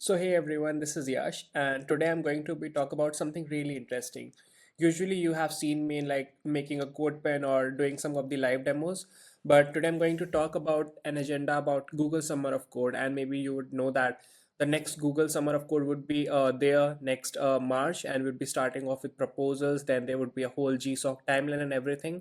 Hey everyone, this is Yash, and today I'm going to be talk about something really interesting. Usually you have seen me like making a code pen or doing some of the live demos, but today I'm going to talk about an agenda about Google Summer of Code, and maybe you would know that the next Google Summer of Code would be there next March, and we'd be starting off with proposals. Then there would be a whole GSoC timeline and everything.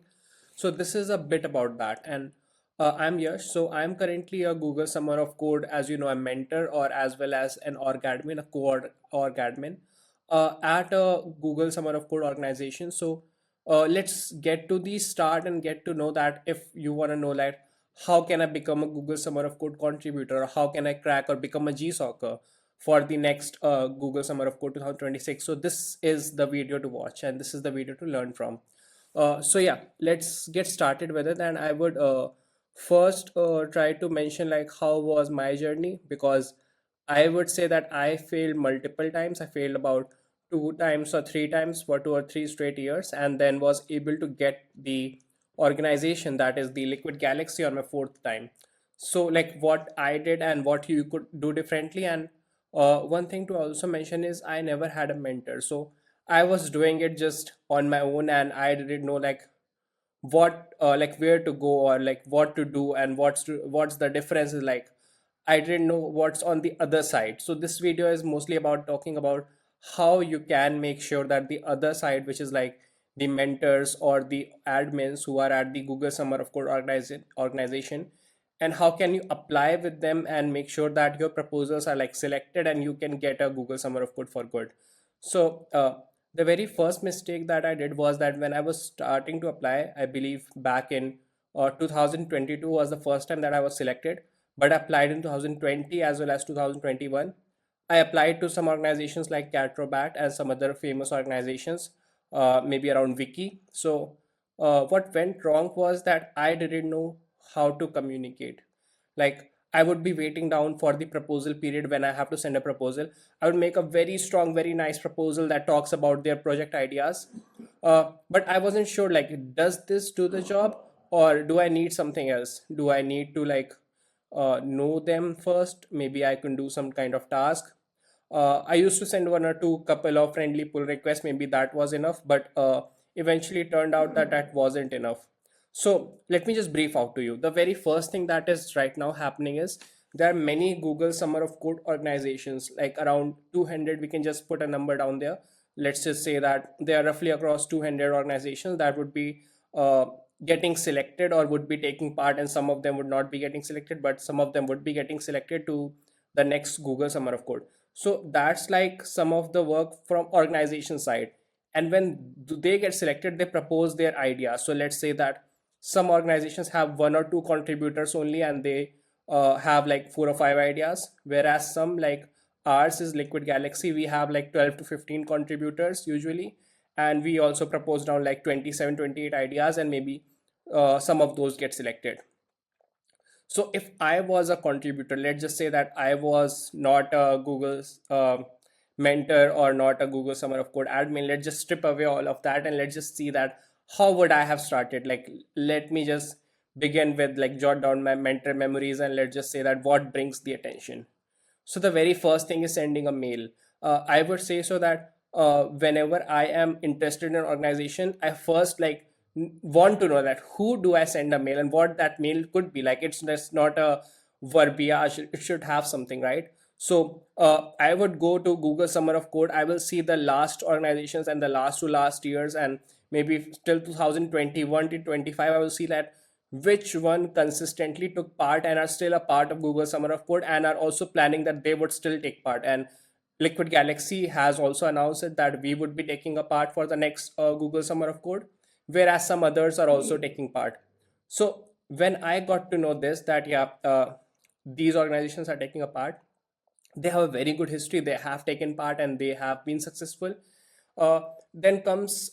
So this is a bit about that, and I'm Yash. So I'm currently a Google Summer of Code, as you know, a mentor or as well as an org admin, a org admin at a Google Summer of Code organization. So let's get to the start and get to know that if you want to know like how can I become a Google Summer of Code contributor, or how can I crack or become a GSocker for the next Google Summer of Code 2026. So this is the video to watch, and this is the video to learn from. Yeah, let's get started with it. And I would first try to mention like how was my journey, because I would say that I failed multiple times. I failed about two times or three times for 2 or 3 straight years, and then was able to get the organization that is the Liquid Galaxy on my fourth time. So like what I did and what you could do differently. And one thing to also mention is I never had a mentor. So I was doing it just on my own, and I didn't know what like where to go or like what to do and what's the difference is like. I didn't know what's on the other side. So this video is mostly about talking about how you can make sure that the other side, which is like the mentors or the admins who are at the Google Summer of Code organization, and how can you apply with them and make sure that your proposals are like selected and you can get a Google Summer of Code for good. So the very first mistake that I did was that when I was starting to apply, I believe back in 2022 was the first time that I was selected, but I applied in 2020 as well as 2021. I applied to some organizations like Catrobat and some other famous organizations, maybe around Wiki. So what went wrong was that I didn't know how to communicate. Like I would be waiting down for the proposal period when I have to send a proposal. I would make a very strong, very nice proposal that talks about their project ideas. But I wasn't sure like, does this do the job, or do I need something else? Do I need to like know them first? Maybe I can do some kind of task. I used to send one or two couple of friendly pull requests. Maybe that was enough, but eventually it turned out that that wasn't enough. So let me just brief out to you. The very first thing that is right now happening is there are many Google Summer of Code organizations, like around 200. We can just put a number down there. Let's just say that there are roughly across 200 organizations that would be getting selected or would be taking part, and some of them would not be getting selected, but some of them would be getting selected to the next Google Summer of Code. So that's like some of the work from organization side. And when they get selected, they propose their idea. So let's say that some organizations have one or two contributors only, and they have like 4 or 5 ideas, whereas some like ours is Liquid Galaxy, we have like 12 to 15 contributors usually, and we also propose down like 27, 28 ideas, and maybe some of those get selected. So if I was a contributor, let's just say that I was not a Google's mentor or not a Google Summer of Code admin. Let's just strip away all of that and let's just see that how would I have started. Like, let me just begin with like jot down my mentor memories, and let's just say that what brings the attention. So the very first thing is sending a mail. I would say so that whenever I am interested in an organization, I first like want to know that who do I send a mail and what that mail could be. Like it's just not a verbiage; it should have something, right? So I would go to Google Summer of Code. I will see the last organizations and the last to last years, and maybe till 2021 to 25. I will see that which one consistently took part and are still a part of Google Summer of Code and are also planning that they would still take part. And Liquid Galaxy has also announced it that we would be taking a part for the next Google Summer of Code, whereas some others are also taking part. So when I got to know this, that yeah, these organizations are taking a part, they have a very good history, they have taken part and they have been successful. Then comes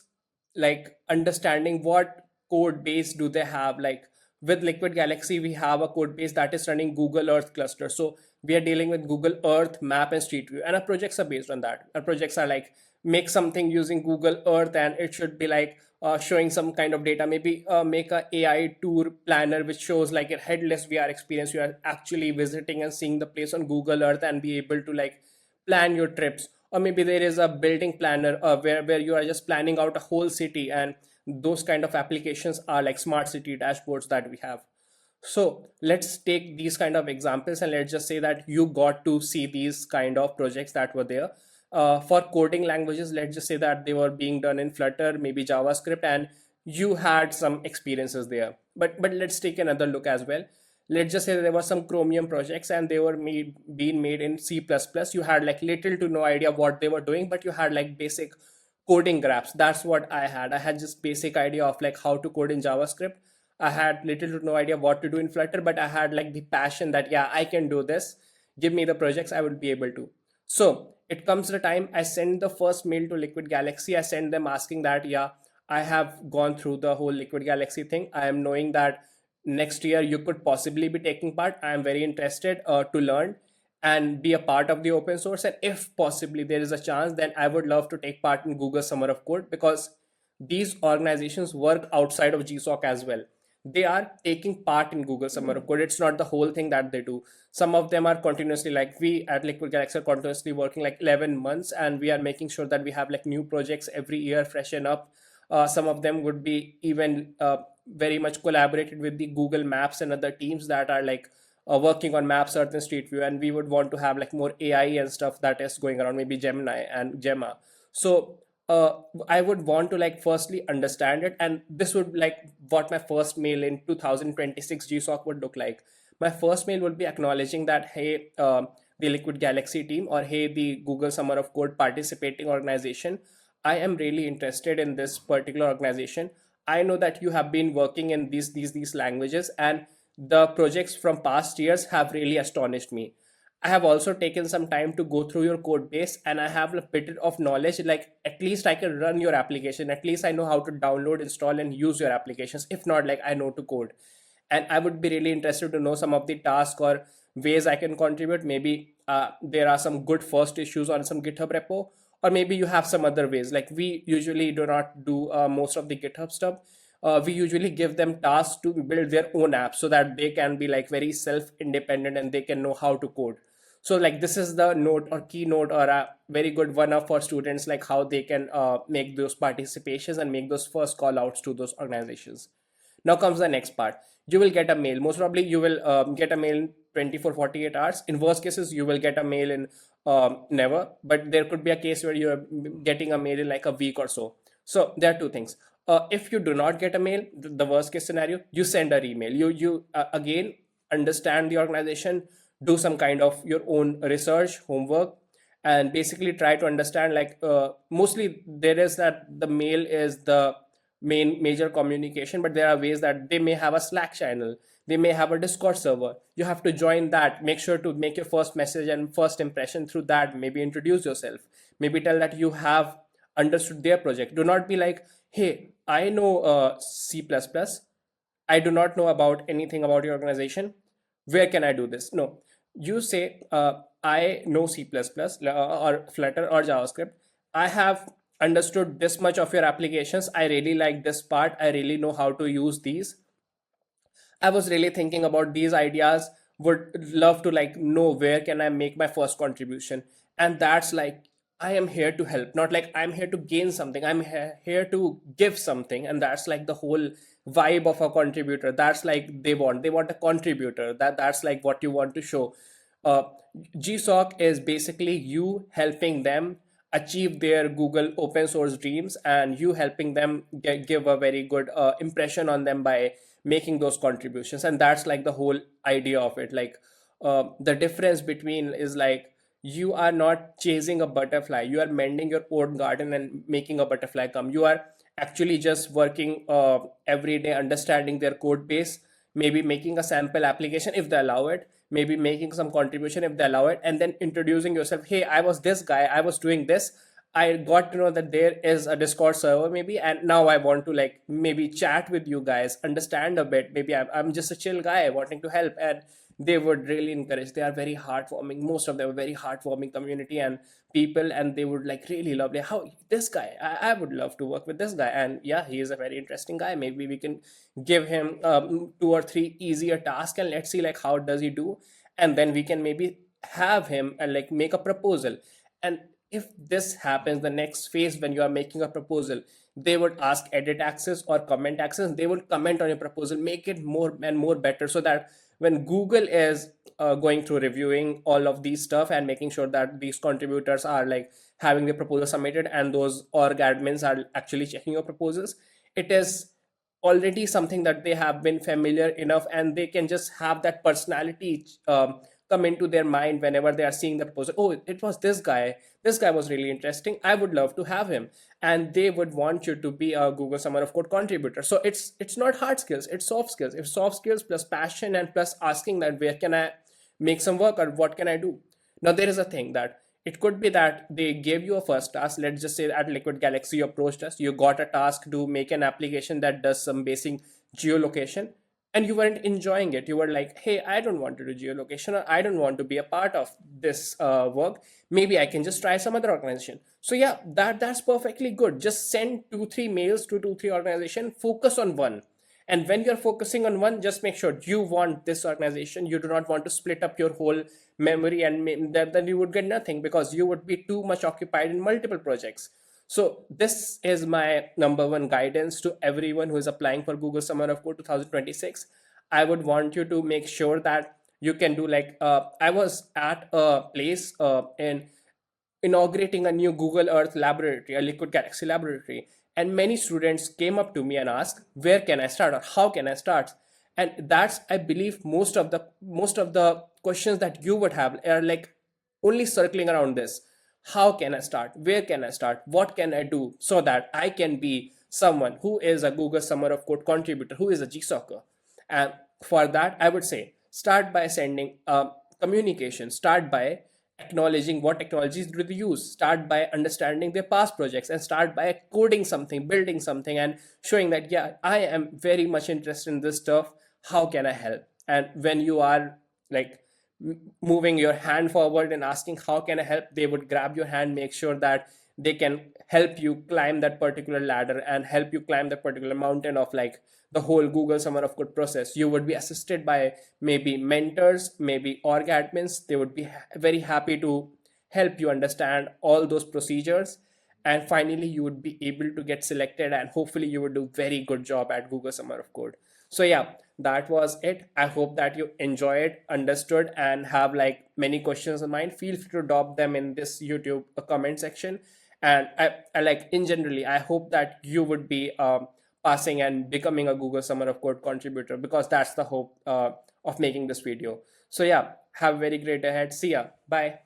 like understanding what code base do they have. Like with Liquid Galaxy, we have a code base that is running Google Earth cluster. So we are dealing with Google Earth, Map, and Street View, and our projects are based on that. Our projects are like make something using Google Earth, and it should be like showing some kind of data. Maybe make a AI tour planner which shows like a headless VR experience. You are actually visiting and seeing the place on Google Earth and be able to like plan your trips, or maybe there is a building planner where you are just planning out a whole city, and those kind of applications are like smart city dashboards that we have. So let's take these kind of examples, and let's just say that you got to see these kind of projects that were there. For coding languages, let's just say that they were being done in Flutter, maybe JavaScript, and you had some experiences there. But let's take another look as well. Let's just say there were some Chromium projects and they were being made in C++. You had like little to no idea what they were doing, but you had like basic coding grasp. That's what I had. I had just basic idea of like how to code in JavaScript. I had little to no idea what to do in Flutter, but I had like the passion that yeah, I can do this. Give me the projects, I would be able to. So it comes the time I send the first mail to Liquid Galaxy. I send them asking that yeah, I have gone through the whole Liquid Galaxy thing. I am knowing that next year you could possibly be taking part. I am very interested to learn and be a part of the open source. And if possibly there is a chance, then I would love to take part in Google Summer of Code, because these organizations work outside of GSoC as well. They are taking part in Google Summer of Code. It's not the whole thing that they do. Some of them are continuously, like we at Liquid Galaxy are continuously working like 11 months, and we are making sure that we have like new projects every year, freshen up. Some of them would be even very much collaborated with the Google Maps and other teams that are like working on Maps, Earth, and Street View. And we would want to have like more AI and stuff that is going around, maybe Gemini and Gemma. So I would want to like firstly understand it, and this would like what my first mail in 2026 GSoC would look like. My first mail would be acknowledging that hey, the Liquid Galaxy team, or hey, the Google Summer of Code participating organization, I am really interested in this particular organization. I know that you have been working in these languages, and the projects from past years have really astonished me. I have also taken some time to go through your code base, and I have a bit of knowledge. Like at least I can run your application. At least I know how to download, install, and use your applications. If not, like I know to code. And I would be really interested to know some of the tasks or ways I can contribute. Maybe there are some good first issues on some GitHub repo, or maybe you have some other ways. Like we usually do not do most of the GitHub stuff. We usually give them tasks to build their own apps so that they can be like very self independent and they can know how to code. So like this is the note or keynote or a very good one up for students, like how they can make those participations and make those first call outs to those organizations. Now comes the next part. You will get a mail. Most probably you will get a mail in 24 48 hours. In worst cases, you will get a mail in never, but there could be a case where you're getting a mail in like a week or so. So there are two things. If you do not get a mail, the worst case scenario, you send an email. You again understand the organization, do some kind of your own research, homework, and basically try to understand. Like mostly there is that the mail is the main major communication, but there are ways that they may have a Slack channel, they may have a Discord server. You have to join that. Make sure to make your first message and first impression through that. Maybe introduce yourself, maybe tell that you have understood their project. Do not be like, hey, I know C++, I do not know about anything about your organization, where can I do this? No, you say I know C++ or Flutter or JavaScript. I have understood this much of your applications. I really like this part. I really know how to use these. I was really thinking about these ideas, would love to like know where can I make my first contribution. And that's like, I am here to help, not like I'm here to gain something. I'm here to give something. And that's like the whole vibe of a contributor. That's like they want a contributor. That's like what you want to show. uh, GSoC is basically you helping them achieve their Google open source dreams, and you helping them give a very good impression on them by making those contributions. And that's like the whole idea of it. Like the difference between is like you are not chasing a butterfly, you are mending your own garden and making a butterfly come. You are actually just working every day, understanding their code base, maybe making a sample application if they allow it, maybe making some contribution if they allow it, and then introducing yourself. Hey, I was this guy, I was doing this, I got to know that there is a Discord server maybe, and now I want to like maybe chat with you guys, understand a bit. Maybe I'm just a chill guy wanting to help. And they would really encourage. They are very heartwarming. Most of them are very heartwarming community and people, and they would like really love like how this guy. I would love to work with this guy, and yeah, he is a very interesting guy. Maybe we can give him two or three easier tasks, and let's see like how does he do, and then we can maybe have him and like make a proposal. And if this happens, the next phase when you are making a proposal, they would ask edit access or comment access. They will comment on your proposal, make it more and more better, so that when Google is going through reviewing all of these stuff and making sure that these contributors are like having the proposal submitted and those org admins are actually checking your proposals, it is already something that they have been familiar enough, and they can just have that personality come into their mind whenever they are seeing the proposal. Oh, it was this guy. This guy was really interesting. I would love to have him. And they would want you to be a Google Summer of Code contributor. So it's not hard skills, it's soft skills. If soft skills plus passion and plus asking that where can I make some work or what can I do. Now there is a thing that it could be that they gave you a first task. Let's just say at Liquid Galaxy you approached us, you got a task to make an application that does some basic geolocation, and you weren't enjoying it. You were like, hey, I don't want to do geolocation, or I don't want to be a part of this work. Maybe I can just try some other organization. So yeah, that's perfectly good. Just send 2 3 mails to 2 3 organization, focus on one. And when you're focusing on one, just make sure you want this organization. You do not want to split up your whole memory, and then you would get nothing because you would be too much occupied in multiple projects. So this is my number one guidance to everyone who is applying for Google Summer of Code 2026. I would want you to make sure that you can do like I was at a place in inaugurating a new Google Earth laboratory, a Liquid Galaxy laboratory. And many students came up to me and asked, where can I start or how can I start? And that's, I believe, most of the questions that you would have are like only circling around this. How can I start? Where can I start? What can I do so that I can be someone who is a Google Summer of Code contributor, who is a GSoC? And for that, I would say start by sending communication, start by acknowledging what technologies do they use, start by understanding their past projects, and start by coding something, building something, and showing that, yeah, I am very much interested in this stuff. How can I help? And when you are like moving your hand forward and asking how can I help, they would grab your hand, make sure that they can help you climb that particular ladder and help you climb that particular mountain of like the whole Google Summer of Code process. You would be assisted by maybe mentors, maybe org admins. They would be very happy to help you understand all those procedures. And finally, you would be able to get selected, and hopefully you would do very good job at Google Summer of Code. So yeah, that was it. I hope that you enjoyed, understood, and have like many questions in mind. Feel free to drop them in this YouTube comment section. And I like in generally, I hope that you would be passing and becoming a Google Summer of Code contributor, because that's the hope of making this video. So yeah, have a very great ahead. See ya. Bye.